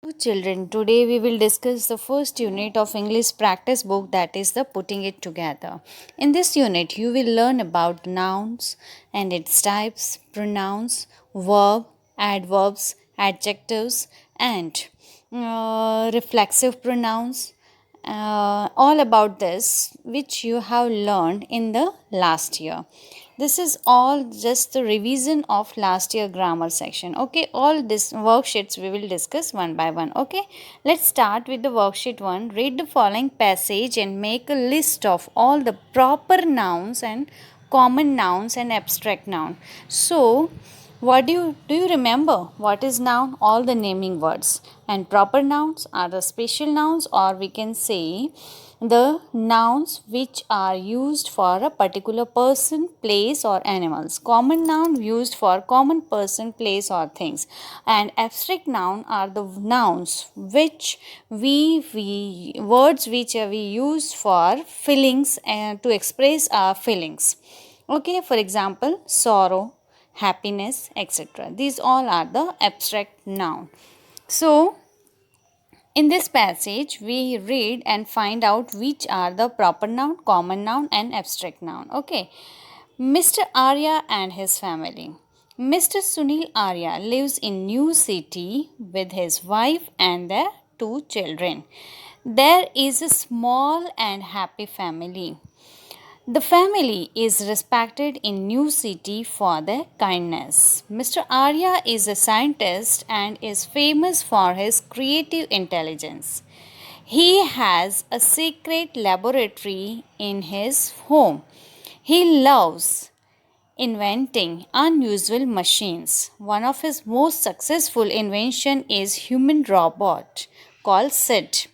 Children, today we will discuss the first unit of English practice book, that is the putting it together. In this unit you will learn about nouns and its types, pronouns, verb, adverbs, adjectives and reflexive pronouns, all about this which you have learned in the last year. This is all just the revision of last year grammar section. Okay, all this worksheets we will discuss one by one. Okay, let's start with the worksheet 1. Read the following passage and make a list of all the proper nouns and common nouns and abstract noun. So what do you remember what is noun? All the naming words. And proper nouns are the special nouns, or we can say the nouns which are used for a particular person, place or animals. Common noun used for common person, place or things. And abstract noun are the nouns which we words which we use for feelings and to express our feelings. Okay, for example, sorrow, happiness, etc. These all are the abstract noun. So, in this passage, we read and find out which are the proper noun, common noun, and abstract noun. Okay, Mr. Arya and his family. Mr. Sunil Arya lives in New City with his wife and their two children. There is a small and happy family. The family is respected in New City for their kindness. Mr. Arya is a scientist and is famous for his creative intelligence. He has a secret laboratory in his home. He loves inventing unusual machines. One of his most successful invention is human robot called Sid.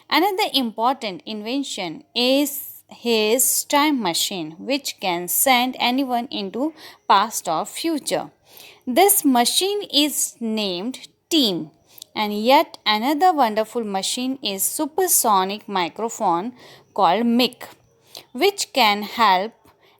Another important invention is his time machine, which can send anyone into past or future. This machine is named Team. And yet another wonderful machine is supersonic microphone called Mic, which can help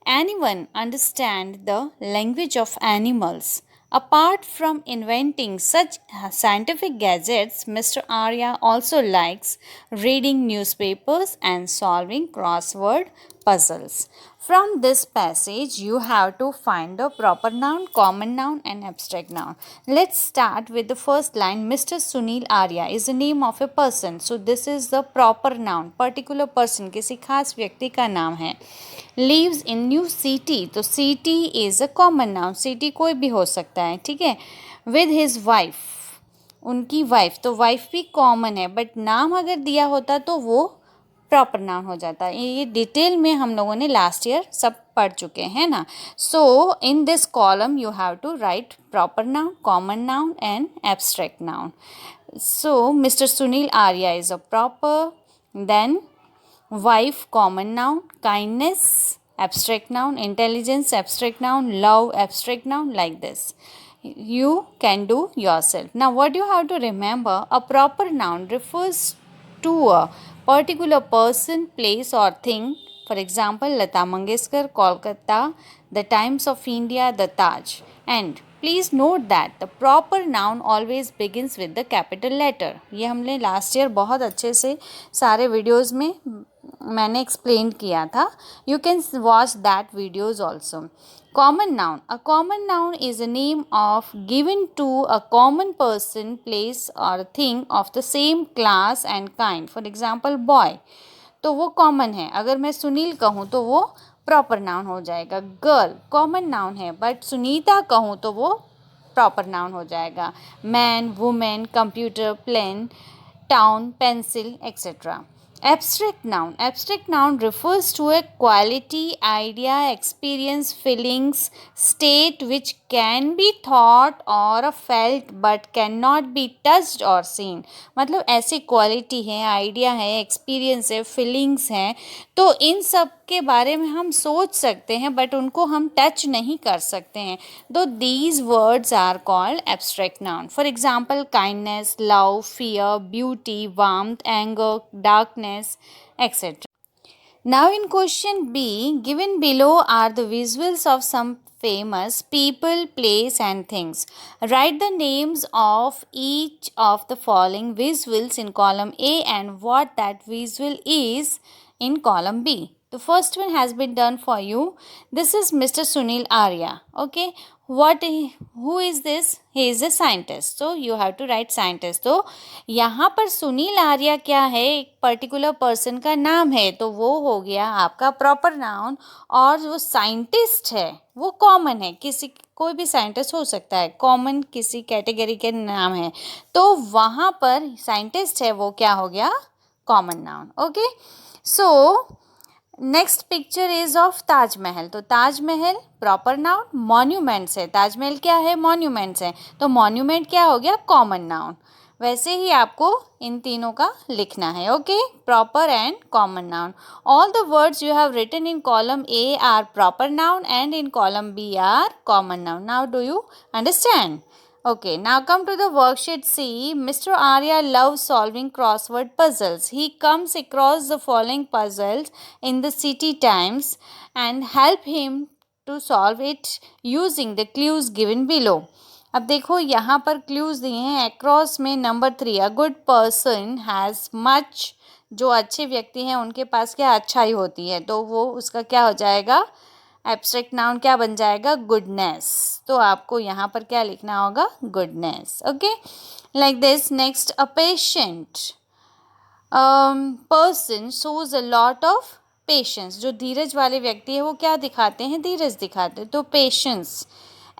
anyone understand the language of animals. Apart from inventing such scientific gadgets, Mr. Arya also likes reading newspapers and solving crossword puzzles. From this passage, you have to find the proper noun, common noun, and abstract noun. Let's start with the first line. Mr. Sunil Arya is the name of a person. So, this is the proper noun. Particular person, किसी खास व्यक्ति का नाम है. Lives in New City. तो city is a common noun. City कोई भी हो सकता है, ठीक है. With his wife. उनकी वाइफ, तो वाइफ भी कॉमन है, बट नाम अगर दिया होता तो वो प्रॉपर नाउन हो जाता है. ये डिटेल में हम लोगों ने लास्ट ईयर सब पढ़ चुके हैं ना. So in this column you have to write proper noun, common noun and abstract noun. So mister Sunil Arya is a proper. Then wife common noun, kindness abstract noun, intelligence abstract noun, love abstract noun, like this you can do yourself. Now what you have to remember, a proper noun refers to a particular person, place or thing. For example, Lata Mangeshkar, Kolkata, the Times of India, the Taj. And please note that the proper noun always begins with the capital letter. ये हमने last year बहुत अच्छे से सारे videos में मैंने explain किया था. You can watch that videos also. Common noun. A common noun is a name of given to a common person, place or thing of the same class and kind. For example boy, तो वो common है. अगर मैं सुनील कहूँ तो वो proper noun हो जाएगा. गर्ल कॉमन नाउन है, बट सुनीता कहूँ तो वो प्रॉपर नाउन हो जाएगा. Man, women, computer, plane, town, pencil, etc. Abstract noun. Abstract noun refers to a quality, idea, experience, feelings, state which can be thought or felt but cannot be touched or seen. मतलब ऐसी quality है, idea है, experience है, feelings हैं, तो इन सब के बारे में हम सोच सकते हैं बट उनको हम टच नहीं कर सकते हैं. दो these words are called abstract noun. For example, kindness, love, fear, beauty, warmth, anger, darkness, etc. Now in question B, given below are the visuals of some famous people, place, and things. Write the names of each of the following visuals in column A and what that visual is in column B. The first one has been done for you. This is Mr. Sunil Arya. Okay, who is this? He is a scientist. So you have to write scientist. तो यहाँ पर सुनील आर्या क्या है, एक particular person का नाम है, तो वो हो गया आपका प्रॉपर नाउन. और वो साइंटिस्ट है वो कॉमन है, किसी कोई भी साइंटिस्ट हो सकता है, कॉमन किसी कैटेगरी के नाम है, तो वहाँ पर साइंटिस्ट है वो क्या हो गया, common noun. Okay, so next picture is of Taj Mahal. तो ताजमहल प्रॉपर नाउन. मॉन्यूमेंट्स है, ताजमहल क्या है, मॉन्यूमेंट्स है, तो मॉन्यूमेंट क्या हो गया, कॉमन नाउन. वैसे ही आपको इन तीनों का लिखना है. Okay, proper and common noun. All the words you have written in column A are proper noun and in column B are common noun. Now do you understand? Okay, now come to the worksheet C. Mr. Arya loves solving crossword puzzles. He comes across the following puzzles in the city times and help him to solve it using the clues given below. अब देखो यहाँ पर clues दिए हैं. Across में number 3, a good person has much. जो अच्छे व्यक्ति हैं उनके पास क्या अच्छाई होती है, तो वो उसका क्या हो जाएगा, एब्स्ट्रैक्ट नाउन क्या बन जाएगा, गुडनेस. तो आपको यहाँ पर क्या लिखना होगा, goodness. Okay, like this. Next, a patient person shows a lot of patience. जो धीरज वाले व्यक्ति है वो क्या दिखाते हैं, धीरज दिखाते हैं, तो patience.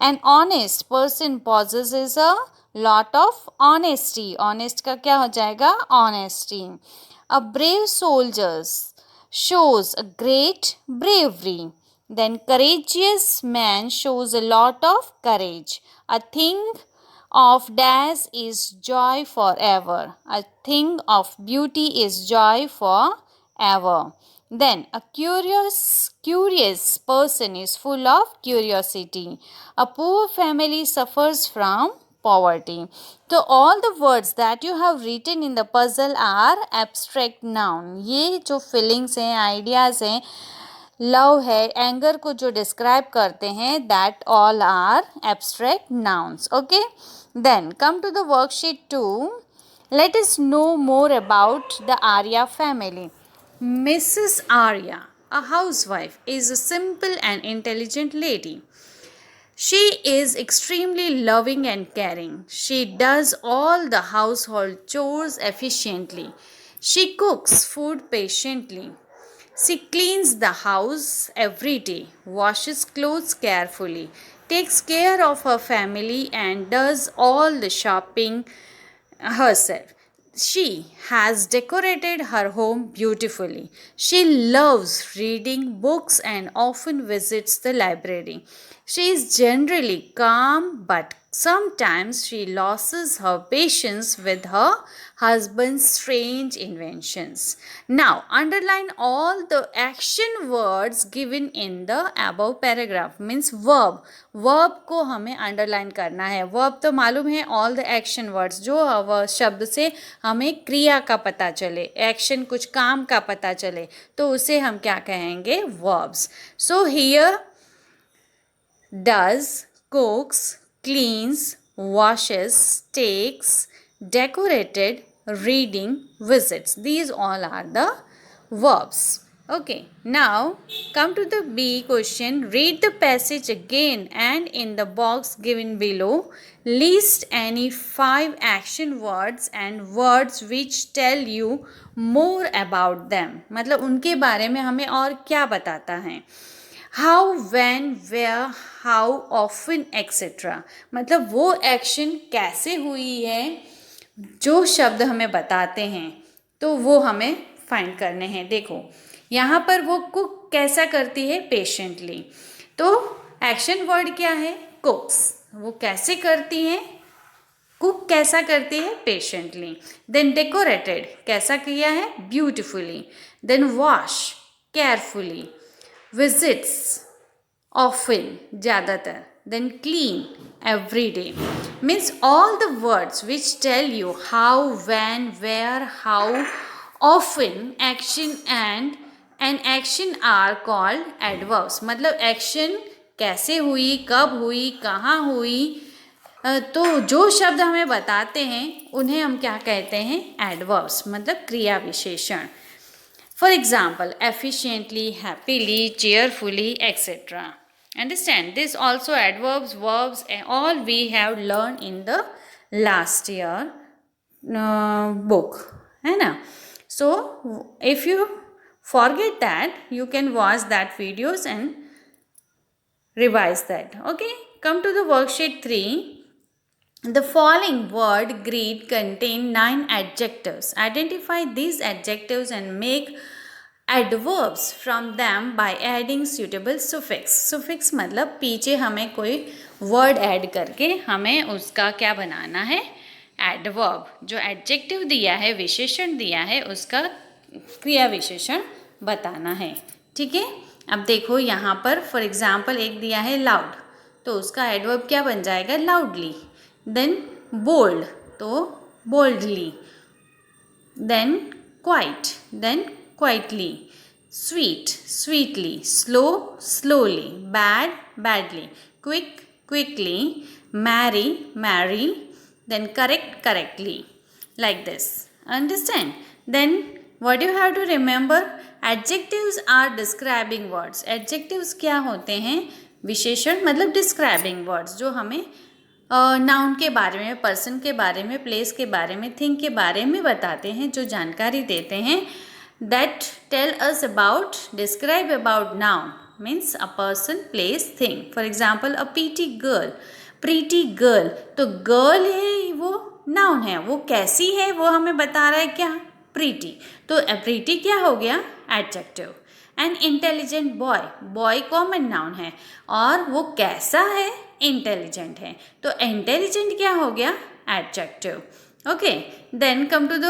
An honest person possesses a lot of honesty. Honest का क्या हो जाएगा, honesty. A brave soldiers shows a great bravery. Then courageous man shows a lot of courage. A thing of dash is joy forever. A thing of beauty is joy forever. Then a curious person is full of curiosity. A poor family suffers from poverty. So all the words that you have written in the puzzle are abstract noun. ये जो feelings हैं, ideas हैं, love है, anger को जो describe करते हैं, that all are abstract nouns. Okay, then come to the worksheet 2. Let us know more about the Arya family. Mrs Arya, a housewife, is a simple and intelligent lady. She is extremely loving and caring. She does all the household chores efficiently. She cooks food patiently. She cleans the house every day, washes clothes carefully, takes care of her family, and does all the shopping herself. She has decorated her home beautifully. She loves reading books and often visits the library. She is generally calm, but sometimes she loses her patience with her husband's strange inventions. Now, underline all the action words given in the above paragraph. Means verb. Verb को हमें underline करना है. Verb तो मालूम है, all the action words. जो शब्द से हमें क्रिया का पता चले, action कुछ काम का पता चले, तो उसे हम क्या कहेंगे, verbs. So here, does, cooks, cleans, washes, takes, decorated, reading, visits. These all are the verbs. Okay, now come to the B question. Read the passage again and in the box given below, list any 5 action words and words which tell you more about them. मतलब उनके बारे में हमें और क्या बताता है. How, when, where, how, often, etc. मतलब वो एक्शन कैसे हुई है, जो शब्द हमें बताते हैं, तो वो हमें फाइंड करने हैं. देखो यहाँ पर वो कुक कैसा करती है, पेशेंटली. तो एक्शन वर्ड क्या है, कुक्स. वो कैसे करती हैं, कुक कैसा करती है, पेशेंटली. देन डेकोरेटेड, कैसा किया है, beautifully. Then wash, carefully. visits, often, ज़्यादातर. then clean, every day. Means all the words which tell you how, when, where, how, often, action and an action are called adverbs. मतलब action कैसे हुई, कब हुई, कहाँ हुई, तो जो शब्द हमें बताते हैं उन्हें हम क्या कहते हैं, एडवर्ब्स, मतलब क्रिया विशेषण. For example, efficiently, happily, cheerfully, etc. Understand? This also adverbs, verbs, and all we have learned in the last year book. है ना? So, if you forget that, you can watch that videos and revise that. Okay? Come to the worksheet 3. The following word grid contain 9 adjectives. Identify these adjectives and make adverbs from them by adding suitable suffix. Suffix मतलब पीछे हमें कोई word add करके हमें उसका क्या बनाना है, adverb. जो adjective दिया है, विशेषण दिया है, उसका क्रिया विशेषण बताना है. ठीक है. अब देखो यहाँ पर फॉर एग्जाम्पल एक दिया है loud, तो उसका एडवर्ब क्या बन जाएगा, loudly. Then bold, तो boldly. Then quiet, then quietly. Sweet, sweetly. Slow, slowly. Bad, badly. Quick, quickly. Marry, marry. Then correct, correctly. Like this. Understand? Then what you have to remember? Adjectives are describing words. Adjectives क्या होते हैं, विशेषण मतलब describing words, जो हमें noun के बारे में, पर्सन के बारे में, प्लेस के बारे में, थिंग के बारे में बताते हैं, जो जानकारी देते हैं. That tell us about, describe about noun means a person, place, thing. For example a pretty girl. Pretty girl, तो गर्ल है वो नाउन है, वो कैसी है वो हमें बता रहा है क्या, प्रीटी. तो प्रीटी क्या हो गया, adjective. An intelligent boy, boy common noun है और वो कैसा है, इंटेलिजेंट है, तो इंटेलिजेंट क्या हो गया, adjective. Okay. Then come to the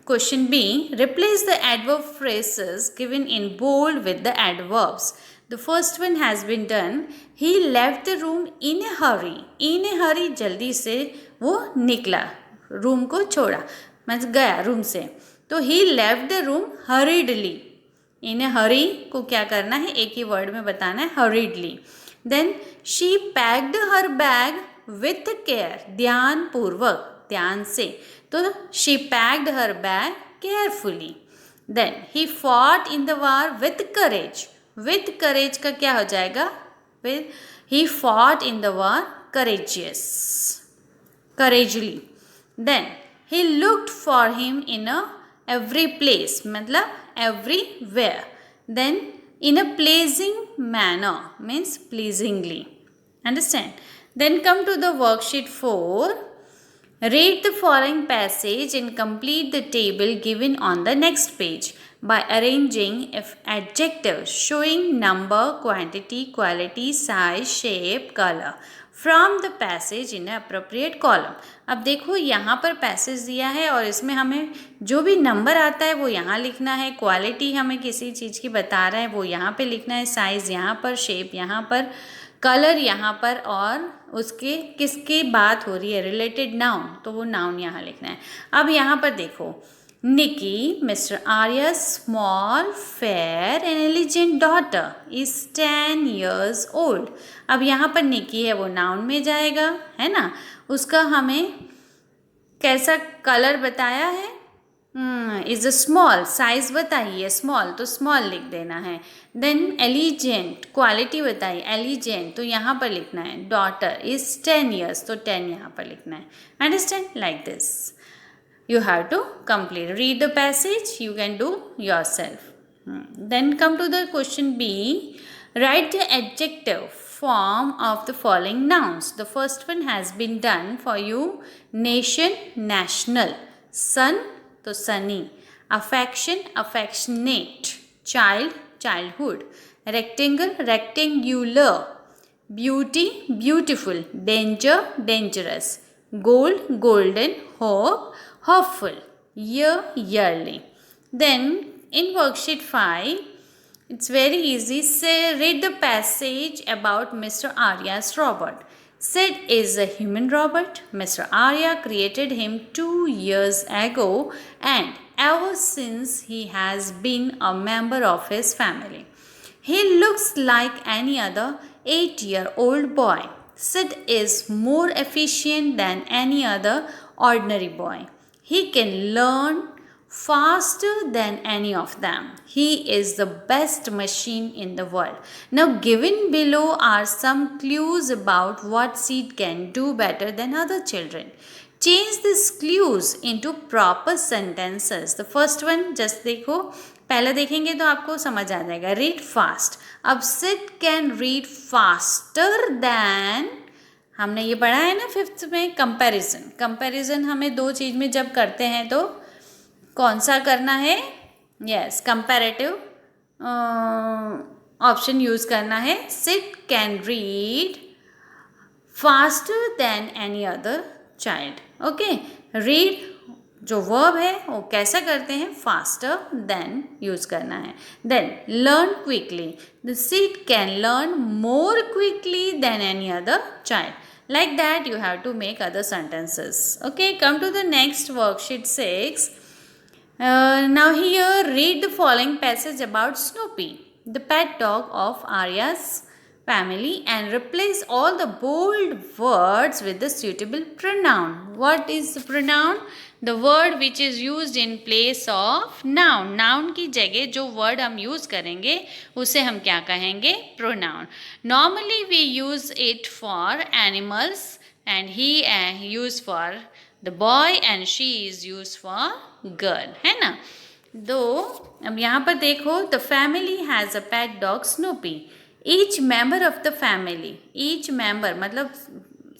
question B. Replace the adverb phrases given in bold with the adverbs. The first one has been done. He left the room in a hurry. In a hurry, जल्दी से वो निकला, room को छोड़ा, मतलब गया room से. तो ही left the room हरीडली. In a हरी को क्या करना है, एक ही वर्ड में बताना है, hurriedly. Then she packed her bag with care. ध्यान पूर्वक, ध्यान से, तो she packed her bag carefully. Then he fought in the war with courage. With courage का क्या हो जाएगा, with, he fought in the war courageous, courageously. Then he looked for him in a every place, मतलब everywhere. Then in a pleasing manner means pleasingly. Understand? Then come to the worksheet 4. Read the following passage and complete the table given on the next page by arranging adjectives showing number, quantity, quality, size, shape, color from the passage in appropriate column. अब देखो यहाँ पर passage दिया है और इसमें हमें जो भी नंबर आता है वो यहाँ लिखना है, क्वालिटी हमें किसी चीज़ की बता रहा है वो यहाँ पे लिखना है, साइज़ यहाँ पर, शेप यहाँ पर, कलर यहाँ पर, और उसके किसकी बात हो रही है, रिलेटेड नाउन, तो वो नाउन यहाँ लिखना है. अब यहाँ पर देखो, Nikki, Mr. Arya's small, fair and elegant daughter is 10 years old. अब यहाँ पर निकी है वो नाउन में जाएगा, है ना. उसका हमें कैसा कलर बताया है, इज अ स्मॉल, साइज बताइए स्मॉल, तो स्मॉल लिख देना है. देन एलिजेंट, क्वालिटी बताइए एलिजेंट, तो यहाँ पर लिखना है. डॉटर इज 10 years, तो 10 यहाँ पर लिखना है. Understand, like this. You have to complete. Read the passage. You can do yourself. Then come to the question B. Write the adjective form of the following nouns. The first one has been done for you. Nation, national. Sun, to sunny. Affection, affectionate. Child, childhood. Rectangle, rectangular. Beauty, beautiful. Danger, dangerous. Gold, golden. Hope, hopeful. Year, yearly. Then in worksheet 5, it's very easy. Say, read the passage about Mr. Arya's robot. Sid is a human robot. Mr. Arya created him 2 years ago, and ever since he has been a member of his family. He looks like any other 8-year-old boy. Sid is more efficient than any other ordinary boy. He can learn faster than any of them. He is the best machine in the world. Now, given below are some clues about what Sid can do better than other children. Change these clues into proper sentences. The first one, just देखो, पहले देखेंगे तो आपको समझ आ जाएगा. Read fast. अब Sid can read faster than, हमने ये पढ़ा है ना 5th में, कंपैरिजन. कंपैरिजन हमें दो चीज़ में जब करते हैं तो कौन सा करना है? यस, कंपैरेटिव ऑप्शन यूज़ करना है. Sid can read faster than any other child. Okay, read जो वर्ब है वो कैसा करते हैं? फास्टर देन यूज करना है. Then learn quickly. The Sid can learn more quickly than any other child. Like that you have to make other sentences. Okay, come to the next worksheet 6. Now here read the following passage about Snoopy, the pet dog of Arya's family, and replace all the bold words with the suitable pronoun. What is the pronoun? The word which is used in place of noun. Noun की जगह जो word हम use करेंगे उसे हम क्या कहेंगे? Pronoun. Normally we use it for animals, and he used for the boy and she is used for girl, है ना? दो, अब यहाँ पर देखो, the family has a pet dog Snoopy. Each member of the family, each member मतलब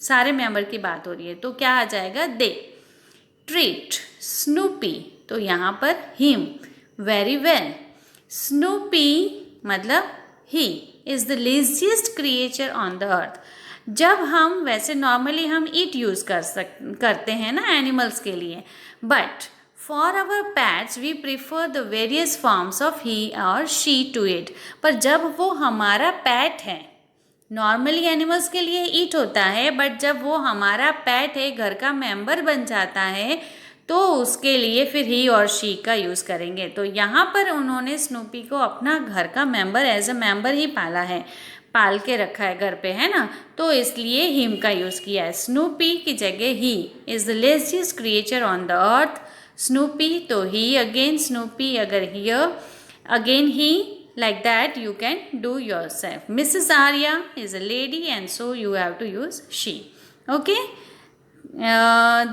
सारे member की बात हो रही है तो क्या आ जाएगा? दे. ट्रीट स्नूपी, तो यहाँ per him very well. Snoopy मतलब he is the laziest creature on the earth. जब हम वैसे नॉर्मली हम इट यूज़ करते हैं ना एनिमल्स के लिए, but for our pets we prefer the various forms of he or she to it. पर जब वो हमारा पैट है, नॉर्मली एनिमल्स के लिए ईट होता है, बट जब वो हमारा पैट है, घर का मेंबर बन जाता है, तो उसके लिए फिर ही और शी का यूज़ करेंगे. तो यहाँ पर उन्होंने स्नूपी को अपना घर का मेंबर एज अ मेंबर ही पाला है, पाल के रखा है घर पे, है ना, तो इसलिए हिम का यूज़ किया है. स्नूपी की जगह he is the laziest creature on the earth. Snoopy तो ही, अगेन स्नूपी अगर here, again he. Like that you can do yourself. Mrs. Arya is a lady and so you have to use she. Okay,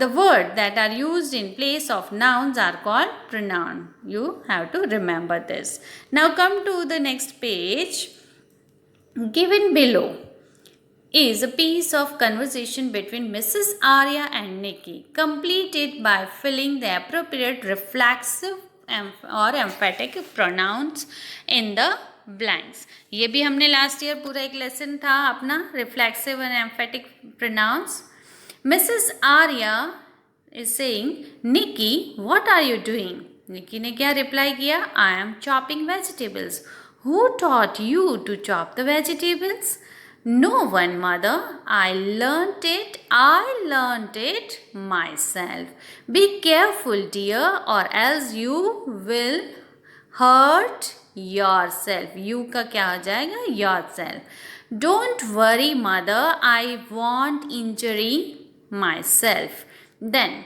the word that are used in place of nouns are called pronoun. You have to remember this. Now come to the next page. Given below is a piece of conversation between Mrs. Arya and Nikki. Complete it by filling the appropriate reflexive और emphatic pronouns in the blanks. ये भी हमने last year पूरा एक lesson था अपना, reflexive and emphatic pronouns. Mrs Arya is saying, Nikki what are you doing? Nikki ने क्या रिप्लाई किया? I am chopping vegetables. Who taught you to chop the vegetables? No one, mother. I learnt it myself. Be careful, dear, or else you will hurt yourself. You का क्या हो जाएगा? Yourself. Don't worry, mother. I won't injury myself. Then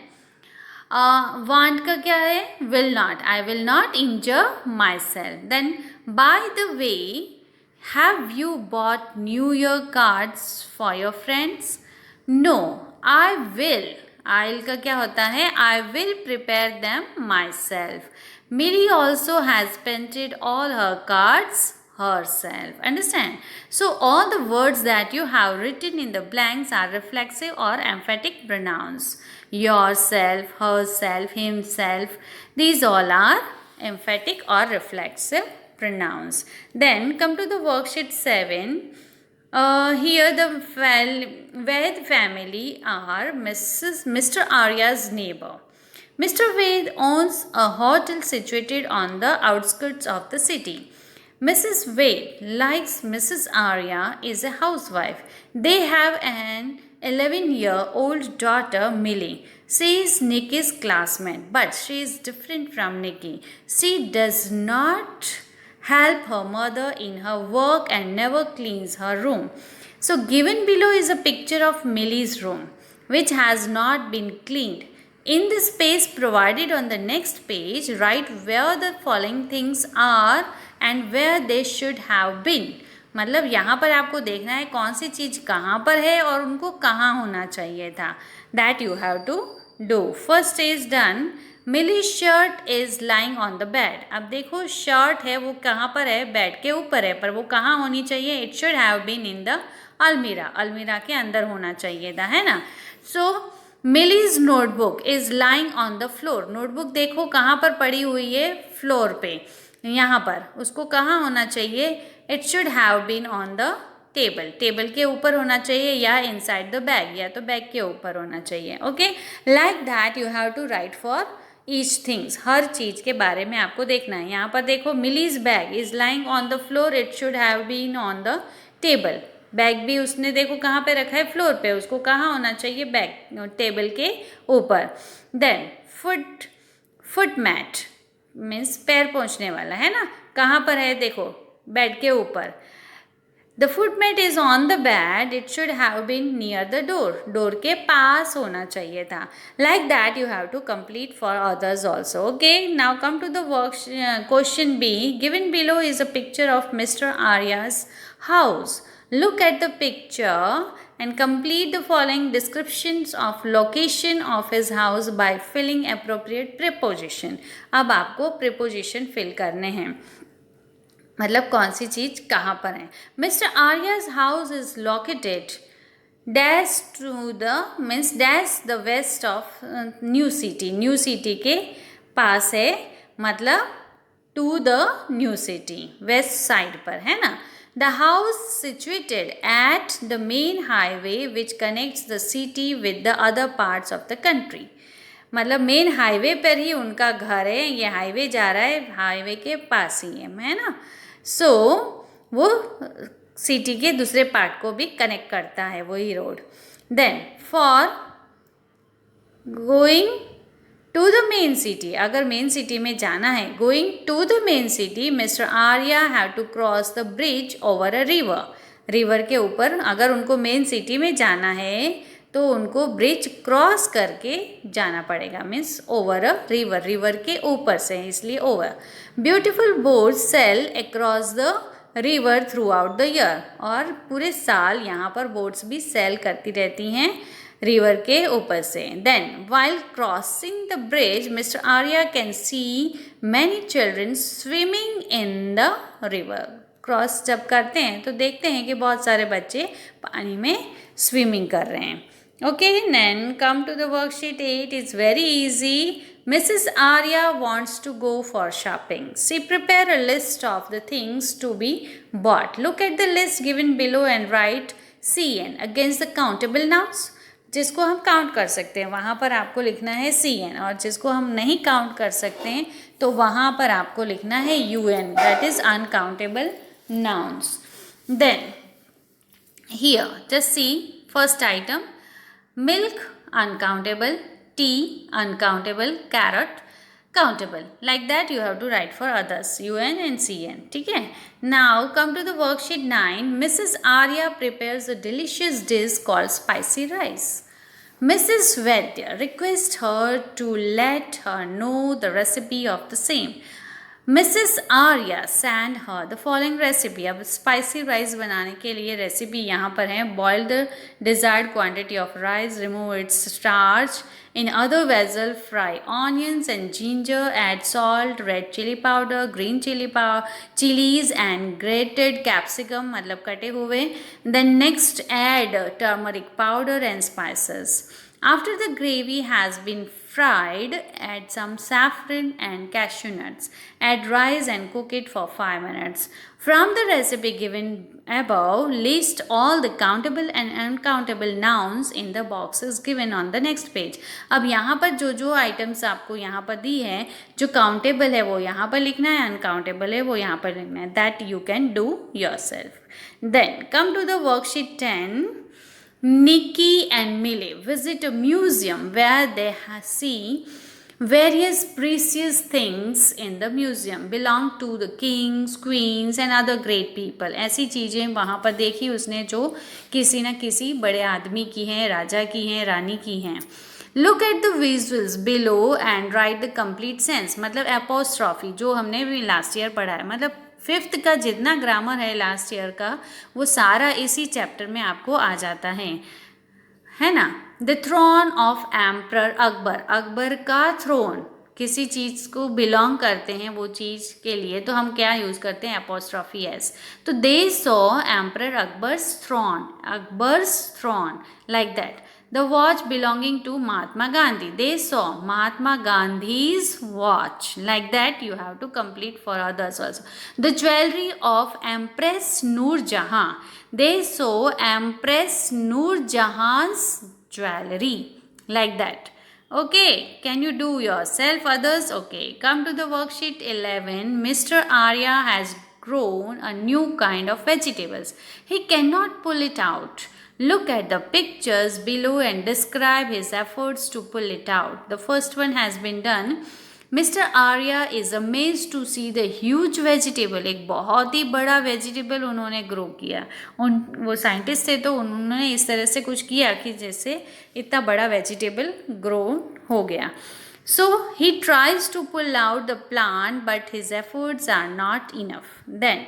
want का क्या है? Will not. I will not injure myself. Then, by the way, have you bought New Year cards for your friends? No, I will. I'll का क्या होता है? I will prepare them myself. Millie also has painted all her cards herself. Understand? So all the words that you have written in the blanks are reflexive or emphatic pronouns. Yourself, herself, himself. These all are emphatic or reflexive pronouns. Then come to the worksheet 7. Here the Ved family are Mr. Arya's neighbor. Mr. Ved owns a hotel situated on the outskirts of the city. Mrs. Ved, like Mrs. Arya, is a housewife. They have an 11-year-old daughter, Millie. She is Nikki's classmate, but she is different from Nikki. She does not help her mother in her work and never cleans her room. So given below is a picture of Millie's room which has not been cleaned. In the space provided on the next page, write where the following things are and where they should have been. मतलब यहाँ पर आपको देखना है कौन सी चीज़ कहाँ पर है और उनको कहाँ होना चाहिए था. That you have to do. First is done. Millie's shirt is lying on the bed. अब देखो शर्ट है वो कहाँ पर है, बेड के ऊपर है, पर वो कहाँ होनी चाहिए. It should have been in the अलमीरा, अलमीरा के अंदर होना चाहिए था, है ना. So Millie's notebook is lying on the floor. Notebook देखो कहाँ पर पड़ी हुई है, फ्लोर पे, यहाँ पर. उसको कहाँ होना चाहिए. It should have been on the table, table के ऊपर होना चाहिए या इनसाइड द बैग, या तो बैग के ऊपर होना चाहिए. Okay, like that you have to write for each things. हर चीज़ के बारे में आपको देखना है. यहाँ पर देखो Milly's bag is lying on the floor, it should have been on the table. Bag भी उसने देखो कहाँ पे रखा है, फ्लोर पे. उसको कहाँ होना चाहिए, बैग टेबल के ऊपर. देन फुट मैट मीन्स पैर पोंछने वाला, है ना, कहाँ पर है, देखो बेड के ऊपर. The footmat is on the bed. It should have been near the door. Door के पास होना चाहिए था. Like that you have to complete for others also. Okay. Now come to the work. Question B. Given below is a picture of Mr. Arya's house. Look at the picture and complete the following descriptions of location of his house by filling appropriate preposition. अब आपको preposition fill करने हैं. मतलब कौन सी चीज़ कहाँ पर है. Mister Arya's house is located dash to the means dash the west of new city. New city के पास है, मतलब to the new city, west side पर, है ना. The house situated at the main highway which connects the city with the other parts of the country. मतलब main highway पर ही उनका घर है. ये हाईवे जा रहा है, हाईवे के पास ही है ना. सो वो सिटी के दूसरे पार्ट को भी कनेक्ट करता है वही road. Then for going to the main city, अगर मेन सिटी में जाना है, going to the main city mister Arya have to cross the bridge over a river. River के ऊपर अगर उनको मेन सिटी में जाना है तो उनको ब्रिज क्रॉस करके जाना पड़ेगा. Means over a river, river के ऊपर से, इसलिए over. Beautiful boats sail across the river throughout the year. और पूरे साल यहाँ पर बोट्स भी सेल करती रहती हैं रिवर के ऊपर से. Then while crossing the bridge mister Arya can see many children swimming in the river. Cross जब करते हैं तो देखते हैं कि बहुत सारे बच्चे पानी में स्विमिंग कर रहे हैं. Okay, then come to the worksheet 8. It's very easy. Mrs. Arya wants to go for shopping. She prepare a list of the things to be bought. Look at the list given below and write CN against the countable nouns. जिसको हम count कर सकते हैं वहाँ पर आपको लिखना है CN, और जिसको हम नहीं काउंट कर सकते हैं तो वहाँ पर आपको लिखना है UN, that is uncountable nouns. Then here just see first item. Milk uncountable, tea uncountable, carrot countable. Like that you have to write for others, UN and CN. ठीक है. Now come to the worksheet 9. Mrs. Arya prepares a delicious dish called spicy rice. Mrs. Vaidya requests her to let her know the recipe of the same. Mrs Arya send her the following recipe. अब spicy rice बनाने के लिए recipe यहाँ पर है. Boil the desired quantity of rice, remove its starch. In other vessel fry onions and ginger, add salt, red chilli powder, green chillies and grated capsicum, मतलब कटे हुए. Then next add turmeric powder and spices. After the gravy has been fried, add some saffron and cashew nuts. Add rice and cook it for 5 minutes. From the recipe given above, list all the countable and uncountable nouns in the boxes given on the next page. अब यहाँ पर जो जो items आपको यहाँ पर दी है, जो countable है वो यहाँ पर लिखना है, uncountable है वो यहाँ पर लिखना है. That you can do yourself. Then come to the worksheet 10. Nikki and Millie visit a museum where they see Various precious things in the museum belong to the kings, queens and other great people. ऐसी चीज़ें वहाँ पर देखी उसने जो किसी न किसी बड़े आदमी की हैं, राजा की हैं, रानी की हैं. Look at the visuals below and write the complete sense. मतलब apostrophe जो हमने भी लास्ट ईयर पढ़ा है, मतलब फिफ्थ का जितना ग्रामर है लास्ट ईयर का वो सारा इसी चैप्टर में आपको आ जाता है ना. The throne of emperor Akbar, Akbar का थ्रोन किसी चीज़ को बिलोंग करते हैं वो चीज़ के लिए तो हम क्या यूज़ करते हैं एपोस्ट्रॉफी एस. तो they saw emperor Akbar's throne like that. The watch belonging to Mahatma Gandhi, they saw Mahatma Gandhi's watch like that. You have to complete for others also. The jewellery of empress Noor Jahan, they saw Empress Noor Jahan's jewelry like that. Okay, can you do yourself others? Okay, come to the worksheet 11. Mr. Arya has grown a new kind of vegetables. He cannot pull it out. Look at the pictures below and describe his efforts to pull it out. The first one has been done. Mister Arya is amazed to see the huge vegetable, एक बहुत ही बड़ा vegetable उन्होंने grow किया. वो scientist थे तो उन्होंने इस तरह से कुछ किया कि जैसे इतना बड़ा वेजिटेबल ग्रो हो गया. So he tries to pull out the plant but his efforts are not enough. Then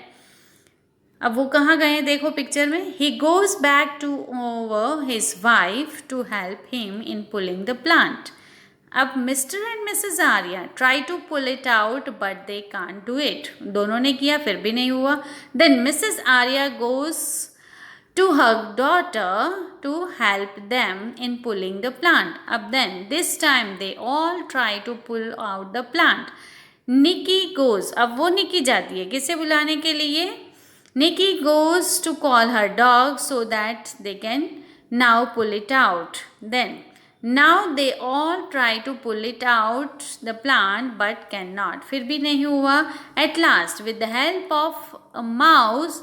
अब वो कहाँ गए देखो पिक्चर में. He goes back to over his wife to help him in pulling the plant. अब mister and Mrs Arya try to pull it out but they can't do it. दोनों ने किया फिर भी नहीं हुआ. Then Mrs Arya goes to her daughter to help them in pulling the plant. अब then this time they all try to pull out the plant. Nikki goes, अब वो निकी जाती है किसे बुलाने के लिए. Nikki goes to call her dog so that they can now pull it out. Then now they all try to pull it out the plant but cannot. फिर भी नहीं हुआ. At last with the help of a mouse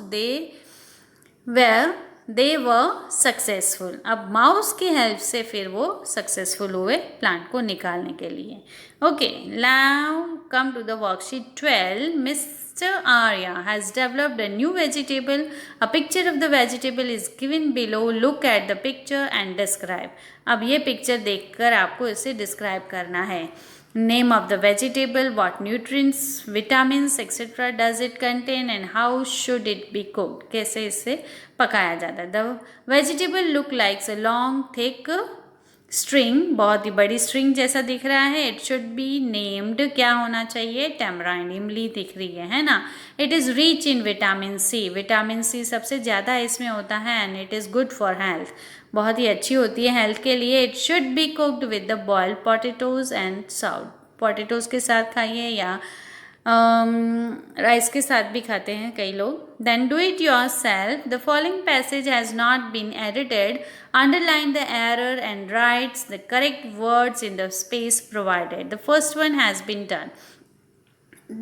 they were successful. अब mouse की help से फिर वो successful हुए प्लांट को निकालने के लिए. Okay, now come to the worksheet 12. Mr. Arya has developed a new vegetable. A picture of the vegetable is given below. Look at the picture and describe. अब ये पिक्चर देखकर आपको इसे डिस्क्राइब करना है. Name of the vegetable, what nutrients, vitamins, etc. does it contain and how should it be cooked. कैसे इसे पकाया जाता है. The vegetable look like a long thick string, बहुत ही बड़ी स्ट्रिंग जैसा दिख रहा है. इट शुड बी नेम्ड, क्या होना चाहिए, टैमराइंड, इमली दिख रही है ना. It is rich in vitamin C, vitamin C सबसे ज़्यादा इसमें होता है. And it is good for health, बहुत ही अच्छी होती है हेल्थ के लिए. It should be cooked with the boiled potatoes and south, potatoes के साथ खाइए या राइस के साथ भी खाते हैं कई लोग. Then do it yourself. The following passage has not been edited. Underline the error and write the correct words in the space provided. The first one has been done.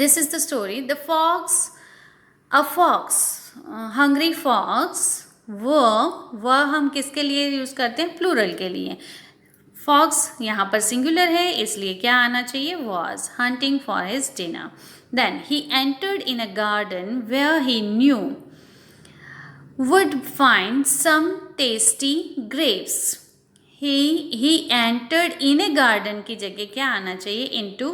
This is the story. A fox, hungry fox, वह हम किसके लिए use करते हैं, plural के लिए. Fox यहाँ पर सिंगुलर है इसलिए क्या आना चाहिए, was hunting for his dinner. Then he entered in a garden where he knew would find some tasty grapes. He entered in a garden की जगह क्या आना चाहिए, into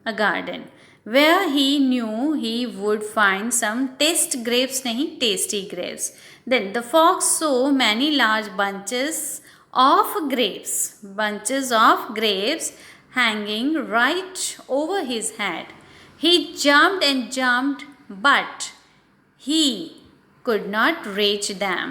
a garden where he knew he would find some grapes नहीं, tasty grapes. Then the fox saw many large bunches of grapes hanging right over his head. He jumped and jumped but he could not reach them.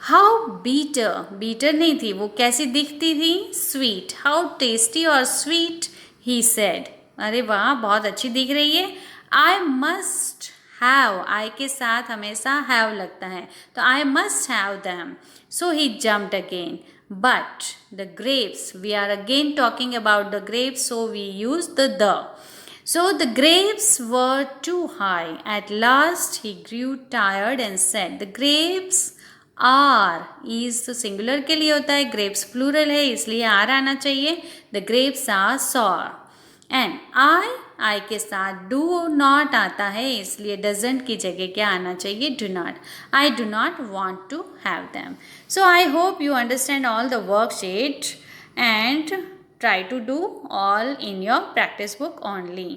How bitter नहीं थी, वो कैसी दिखती थी, sweet. How tasty or sweet, he said. अरे वाह, बहुत अच्छी दिख रही है. I must have, I के साथ हमेशा have लगता है, तो I must have them. So he jumped again. But the grapes, we are again talking about the grapes, so we use the. So the grapes were too high. At last he grew tired and said, the grapes are, is तो singular के लिए होता है, grapes plural है इसलिए are आना चाहिए. The grapes are sour. And I के साथ डू नॉट आता है, इसलिए डजेंट की जगह क्या आना चाहिए? Do not. I do not want to have them. So I hope you understand all the worksheet and try to do all in your practice book only.